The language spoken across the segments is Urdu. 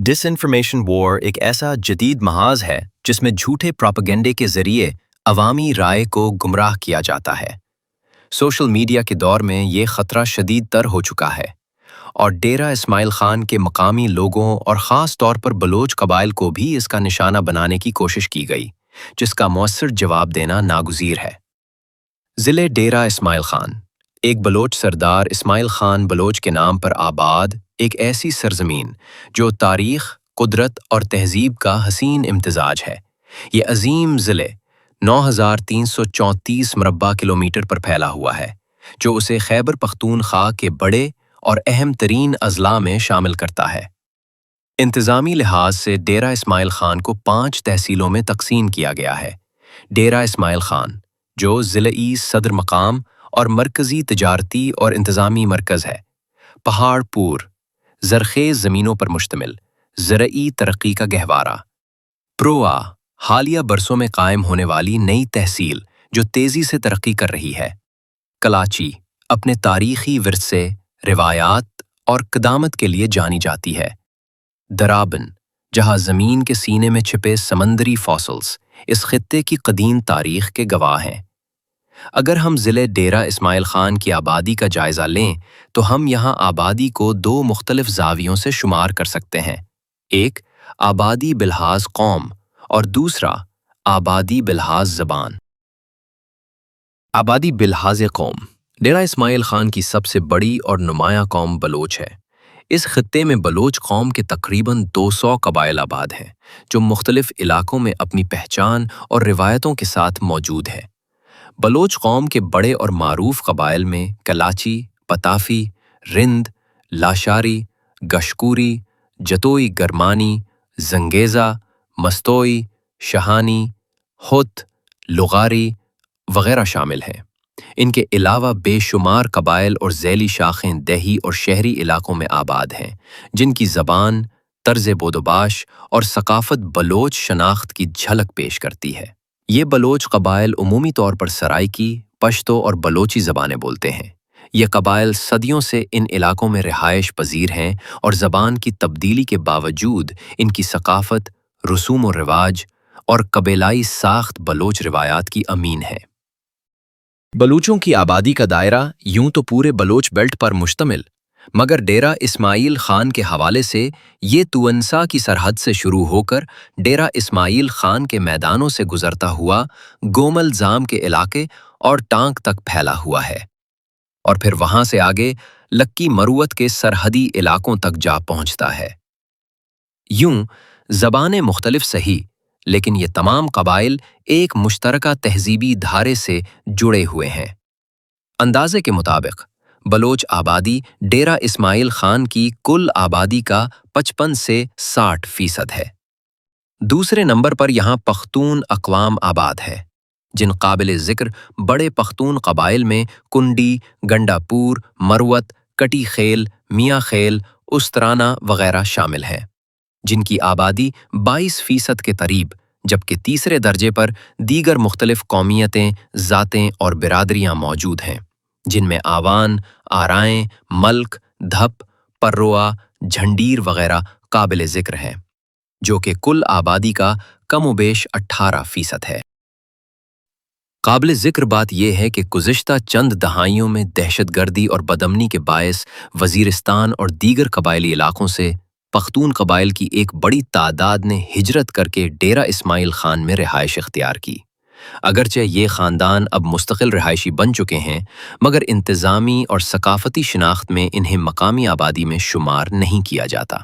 ڈس انفارمیشن وار ایک ایسا جدید محاذ ہے جس میں جھوٹے پروپیگنڈے کے ذریعے عوامی رائے کو گمراہ کیا جاتا ہے۔ سوشل میڈیا کے دور میں یہ خطرہ شدید تر ہو چکا ہے اور ڈیرہ اسماعیل خان کے مقامی لوگوں اور خاص طور پر بلوچ قبائل کو بھی اس کا نشانہ بنانے کی کوشش کی گئی، جس کا مؤثر جواب دینا ناگزیر ہے۔ ضلع ڈیرہ اسماعیل خان ایک بلوچ سردار اسماعیل خان بلوچ کے نام پر آباد ایک ایسی سرزمین جو تاریخ، قدرت اور تہذیب کا حسین امتزاج ہے۔ یہ عظیم ضلع 9334 مربع کلومیٹر پر پھیلا ہوا ہے، جو اسے خیبر پختونخوا کے بڑے اور اہم ترین اضلاع میں شامل کرتا ہے۔ انتظامی لحاظ سے ڈیرہ اسماعیل خان کو 5 تحصیلوں میں تقسیم کیا گیا ہے۔ ڈیرہ اسماعیل خان، جو ضلعی صدر مقام اور مرکزی تجارتی اور انتظامی مرکز ہے، پہاڑ پور، زرخیز زمینوں پر مشتمل، زرعی ترقی کا گہوارہ۔ پروا، حالیہ برسوں میں قائم ہونے والی نئی تحصیل جو تیزی سے ترقی کر رہی ہے۔ کلاچی، اپنے تاریخی ورثے، روایات اور قدامت کے لیے جانی جاتی ہے۔ درابن، جہاں زمین کے سینے میں چھپے سمندری فاسلز اس خطے کی قدیم تاریخ کے گواہ ہیں۔ اگر ہم ضلع ڈیرہ اسماعیل خان کی آبادی کا جائزہ لیں تو ہم یہاں آبادی کو 2 مختلف زاویوں سے شمار کر سکتے ہیں، ایک آبادی بلحاظ قوم اور دوسرا آبادی بلحاظ زبان۔ آبادی بلحاظ قوم، ڈیرہ اسماعیل خان کی سب سے بڑی اور نمایاں قوم بلوچ ہے۔ اس خطے میں بلوچ قوم کے تقریباً 200 قبائل آباد ہیں، جو مختلف علاقوں میں اپنی پہچان اور روایتوں کے ساتھ موجود ہیں۔ بلوچ قوم کے بڑے اور معروف قبائل میں کلاچی، پتافی، رند، لاشاری، گشکوری، جتوئی گرمانی، زنگیزہ، مستوئی، شہانی، ہت، لغاری وغیرہ شامل ہیں۔ ان کے علاوہ بے شمار قبائل اور ذیلی شاخیں دیہی اور شہری علاقوں میں آباد ہیں، جن کی زبان، طرز بود و باش اور ثقافت بلوچ شناخت کی جھلک پیش کرتی ہے۔ یہ بلوچ قبائل عمومی طور پر سرائکی، پشتو اور بلوچی زبانیں بولتے ہیں۔ یہ قبائل صدیوں سے ان علاقوں میں رہائش پذیر ہیں اور زبان کی تبدیلی کے باوجود ان کی ثقافت، رسوم و رواج اور قبیلائی ساخت بلوچ روایات کی امین ہے۔ بلوچوں کی آبادی کا دائرہ یوں تو پورے بلوچ بیلٹ پر مشتمل، مگر ڈیرہ اسماعیل خان کے حوالے سے یہ توانسہ کی سرحد سے شروع ہو کر ڈیرہ اسماعیل خان کے میدانوں سے گزرتا ہوا گومل زام کے علاقے اور ٹانک تک پھیلا ہوا ہے، اور پھر وہاں سے آگے لکی مروت کے سرحدی علاقوں تک جا پہنچتا ہے۔ یوں زبانیں مختلف سہی، لیکن یہ تمام قبائل ایک مشترکہ تہذیبی دھارے سے جڑے ہوئے ہیں۔ اندازے کے مطابق بلوچ آبادی ڈیرہ اسماعیل خان کی کل آبادی کا 55 سے 60% ہے۔ دوسرے نمبر پر یہاں پختون اقوام آباد ہے، جن قابل ذکر بڑے پختون قبائل میں کنڈی، گنڈا پور، مروت، کٹی خیل، میاں خیل، استرانہ وغیرہ شامل ہیں، جن کی آبادی 22% کے قریب، جبکہ تیسرے درجے پر دیگر مختلف قومیتیں، ذاتیں اور برادریاں موجود ہیں، جن میں آوان، آرائیں، ملک، دھپ، پروا، جھنڈیر وغیرہ قابل ذکر ہیں، جو کہ کل آبادی کا کم و بیش 18% ہے۔ قابل ذکر بات یہ ہے کہ گزشتہ چند دہائیوں میں دہشت گردی اور بدامنی کے باعث وزیرستان اور دیگر قبائلی علاقوں سے پختون قبائل کی ایک بڑی تعداد نے ہجرت کر کے ڈیرہ اسماعیل خان میں رہائش اختیار کی۔ اگرچہ یہ خاندان اب مستقل رہائشی بن چکے ہیں، مگر انتظامی اور ثقافتی شناخت میں انہیں مقامی آبادی میں شمار نہیں کیا جاتا۔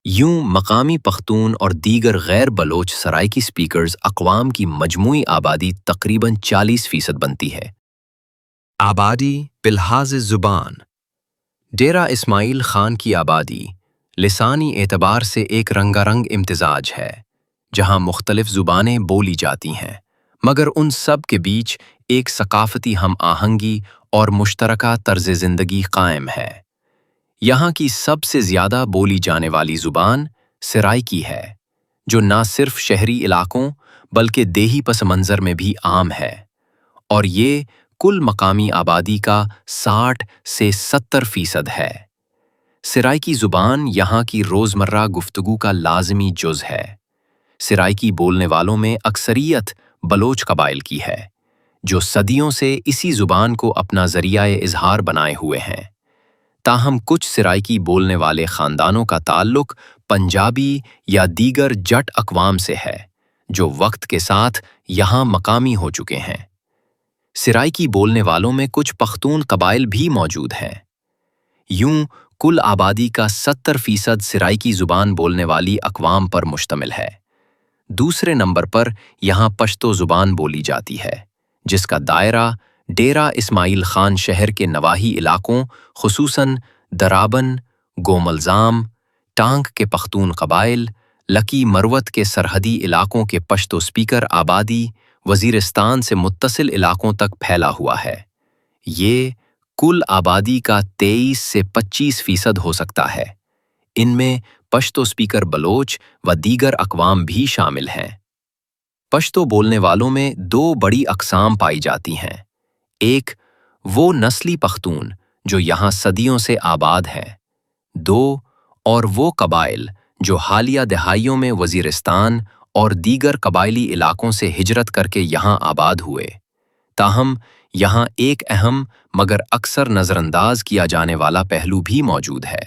یوں مقامی پختون اور دیگر غیر بلوچ سرائکی سپیکرز اقوام کی مجموعی آبادی تقریباً 40% بنتی ہے۔ آبادی بلحاظ زبان، ڈیرہ اسماعیل خان کی آبادی لسانی اعتبار سے ایک رنگا رنگ امتزاج ہے، جہاں مختلف زبانیں بولی جاتی ہیں، مگر ان سب کے بیچ ایک ثقافتی ہم آہنگی اور مشترکہ طرز زندگی قائم ہے۔ یہاں کی سب سے زیادہ بولی جانے والی زبان سرائکی ہے، جو نہ صرف شہری علاقوں بلکہ دیہی پس منظر میں بھی عام ہے، اور یہ کل مقامی آبادی کا 60 سے 70% ہے۔ سرائکی زبان یہاں کی روزمرہ گفتگو کا لازمی جز ہے۔ سرائکی بولنے والوں میں اکثریت بلوچ قبائل کی ہے، جو صدیوں سے اسی زبان کو اپنا ذریعہ اظہار بنائے ہوئے ہیں۔ تاہم کچھ سرائکی بولنے والے خاندانوں کا تعلق پنجابی یا دیگر جٹ اقوام سے ہے، جو وقت کے ساتھ یہاں مقامی ہو چکے ہیں۔ سرائکی بولنے والوں میں کچھ پختون قبائل بھی موجود ہیں۔ یوں کل آبادی کا 70% سرائکی زبان بولنے والی اقوام پر مشتمل ہے۔ دوسرے نمبر پر یہاں پشتو زبان بولی جاتی ہے، جس کا دائرہ ڈیرہ اسماعیل خان شہر کے نواحی علاقوں خصوصاً درابن، گوملزام، ٹانک کے پختون قبائل، لکی مروت کے سرحدی علاقوں کے پشتو سپیکر آبادی، وزیرستان سے متصل علاقوں تک پھیلا ہوا ہے۔ یہ کل آبادی کا 23 سے 25% ہو سکتا ہے۔ ان میں پشتو سپیکر بلوچ و دیگر اقوام بھی شامل ہیں۔ پشتو بولنے والوں میں دو بڑی اقسام پائی جاتی ہیں۔ ایک وہ نسلی پختون جو یہاں صدیوں سے آباد ہیں۔ دو اور وہ قبائل جو حالیہ دہائیوں میں وزیرستان اور دیگر قبائلی علاقوں سے ہجرت کر کے یہاں آباد ہوئے۔ تاہم یہاں ایک اہم مگر اکثر نظر انداز کیا جانے والا پہلو بھی موجود ہے۔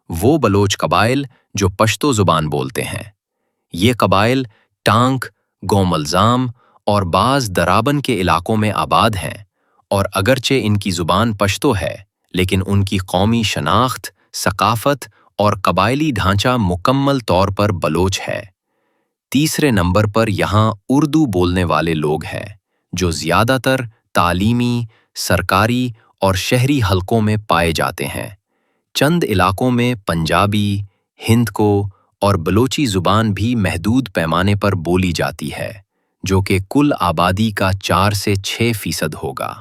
وہ بلوچ قبائل جو پشتو زبان بولتے ہیں۔ یہ قبائل ٹانک، گوملزام اور بعض درابن کے علاقوں میں آباد ہیں، اور اگرچہ ان کی زبان پشتو ہے، لیکن ان کی قومی شناخت، ثقافت اور قبائلی ڈھانچہ مکمل طور پر بلوچ ہے۔ تیسرے نمبر پر یہاں اردو بولنے والے لوگ ہیں، جو زیادہ تر تعلیمی، سرکاری اور شہری حلقوں میں پائے جاتے ہیں۔ چند علاقوں میں پنجابی، ہند کو اور بلوچی زبان بھی محدود پیمانے پر بولی جاتی ہے، جو کہ کل آبادی کا 4 سے 6% ہوگا۔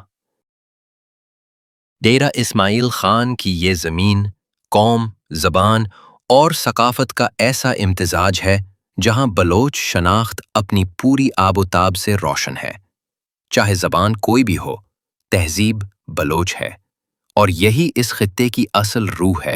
ڈیرہ اسماعیل خان کی یہ زمین، قوم، زبان اور ثقافت کا ایسا امتزاج ہے جہاں بلوچ شناخت اپنی پوری آب و تاب سے روشن ہے۔ چاہے زبان کوئی بھی ہو، تہذیب بلوچ ہے، اور یہی اس خطے کی اصل روح ہے۔